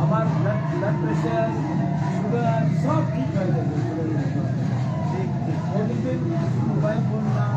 আমার blood pressure sugar সব ঠিক হয়ে যাবে। ঠিক মোবাইল ফোন না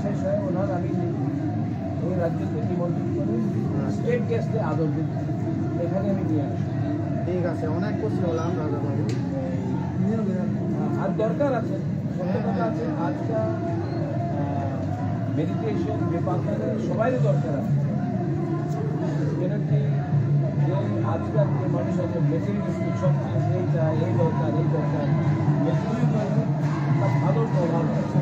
শেষ হয় ওনার আমি ওই রাজ্যকে নিমন্ত্রণ করে স্টেট গেস্টে আদর দিই, এখানে আমি নিয়ে আসি। ঠিক আছে, অনেক খুশি হলাম রাজাবাবু। আর দরকার আছে, সত্য কথা আছে, আজকাল মেডিটেশন বিপাশানে সবারই দরকার আছে। কেন কি যে আজকাল যে মানুষ আছে মেটেরিয়ালিস্টিক সব এই চায়, এই দরকার মেটেরিয়াল একটা ভালো প্রভাব আছে।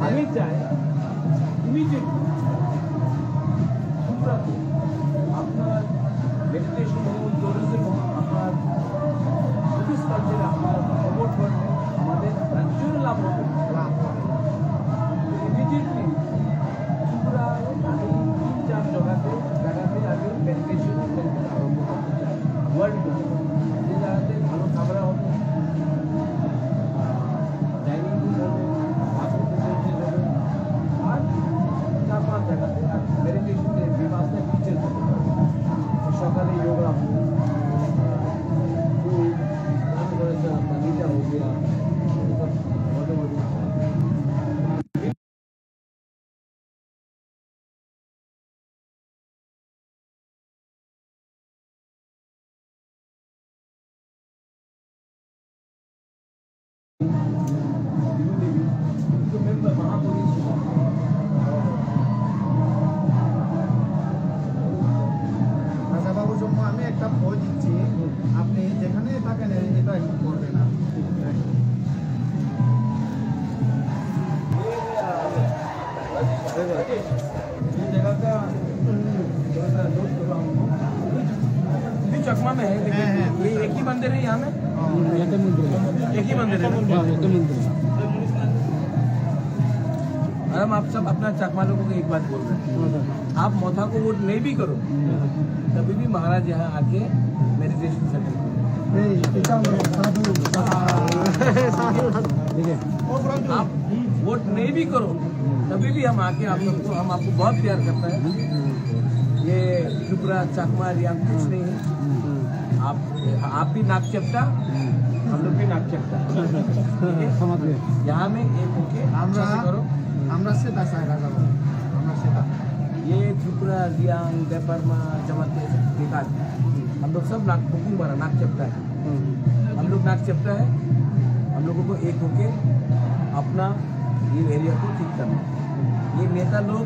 আমি চাই ইমিডিয়েটলি আপনার মেডিটেশন হোক, ট্যুরিজম হোক, আপনার টুরিস্ট কালচারে আপনার প্রমোট করলে আমাদের রাজ্যের লাভ হবে। ইমিডিয়েটলি ত্রিপুরা আমি 3-4 জায়গাতে আমি মেডিটেশন সেন্টার আরম্ভ করতে চাই ওয়ার্ল্ড যে জায়গাতে ভালো খাবার হবে, ডাইনিং রুম হবে, আর 4-5 জায়গাতে মেডিটেশনের বিভাগটা টিচার করতে পারবে। সকালে योगा बगीचा हो गया, আমি একটা বই দিচ্ছি, আপনি যেখানে থাকেন এটা একটু করবেন না। चकमा में है, ये एक ही मंदिर है यहाँ में, एक ही मंदिर है। हम आप सब अपना चकमा लोगों को एक बात बोल रहे हैं, आप मोथा को वोट नहीं भी करो तभी भी महाराज यहाँ आके मेडिटेशन सेंटर आप वोट नहीं भी करो तभी भी हम आके आप सबको, हम आपको बहुत प्यार करता है। ये त्रिपुरा चकमा यहाँ कुछ नहीं है, आप भी नाक चपटा, हम लोग भी नाक चपटा, यहाँ में एक होके আমরা करो। আমরা সেটা চাই রাজাবাবু, আমরা সেটা ये त्रिपुरा रियांग देपरमा जमात बेकार हम लोग सब नाक बुकिंग मारा नाक चपटा है हम लोग नाक चपटा है हम लोगों को एक होके अपना ये एरिया को ठीक करना है। ये नेता लोग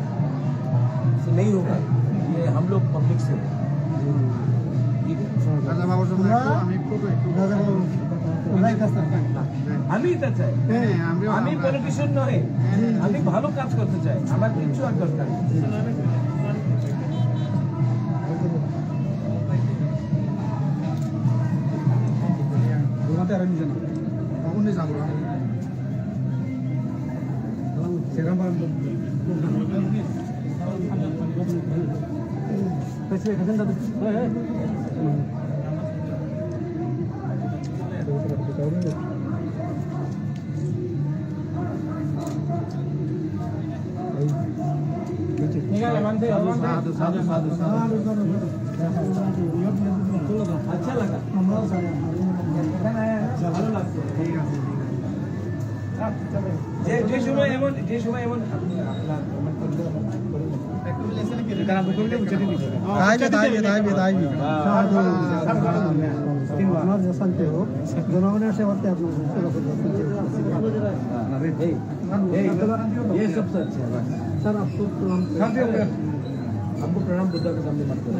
से नहीं होगा ये हम लोग पब्लिक से है ठीक है রাজাবাবুর জন্য আমি ফটো একটু আমি এটা চাই আমি পলিটিশিয়ান নয় আমি ভালো কাজ করতে চাই আমার কিছু আর দরকার নেই। কখনই যাবো না সাধু সাধু সাধু अच्छा लगा ভালো লাগছে যে সময় এমন আপনার একটু লেসেন কি আপনার যে শান্তি হোক জনগণের সেবাতে আপনার ये सबसे अच्छा है बस স্যার আপনার हमको प्रणाम बुद्धा के सामने मत करो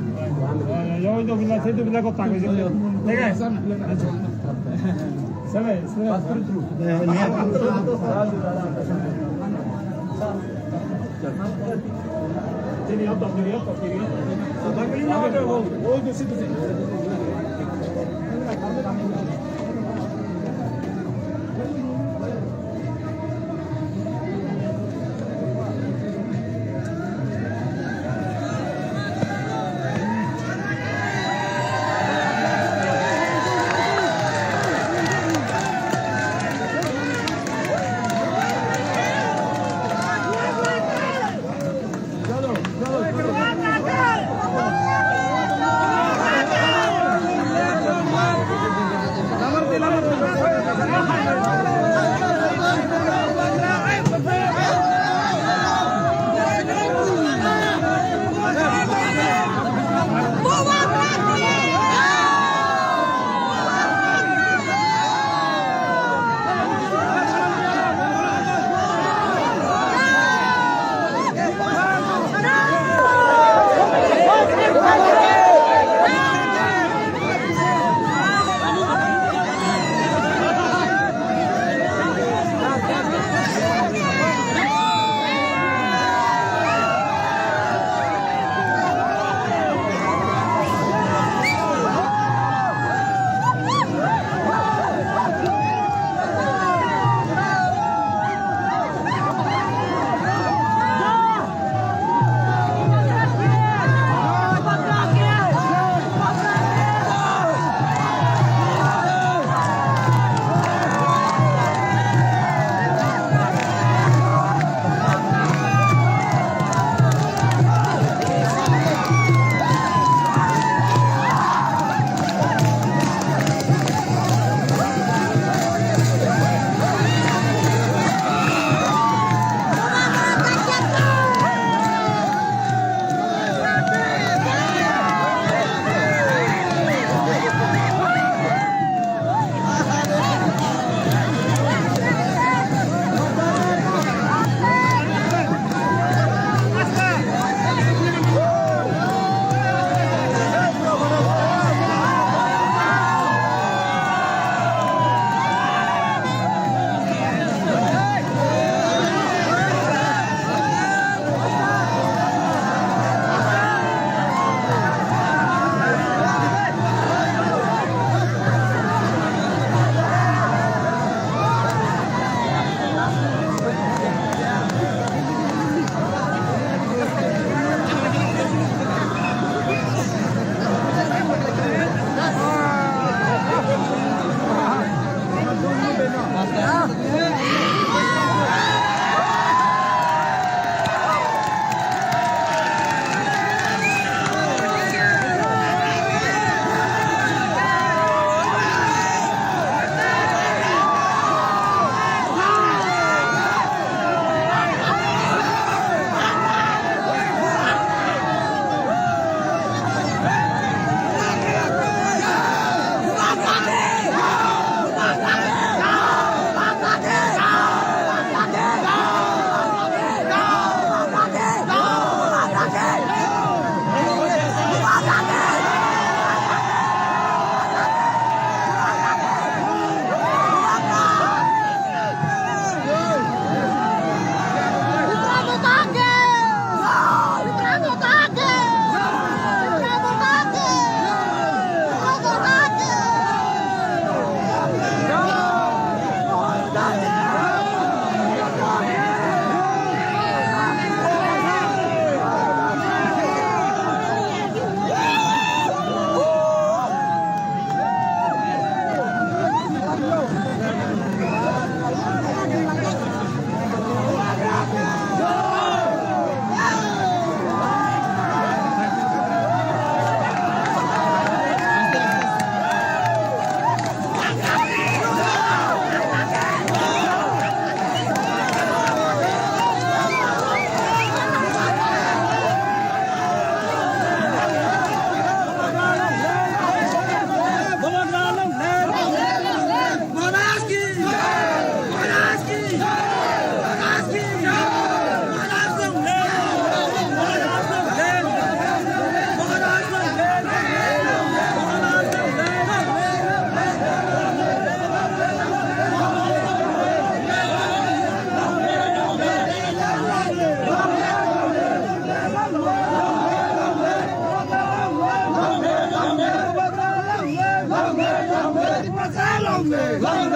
Long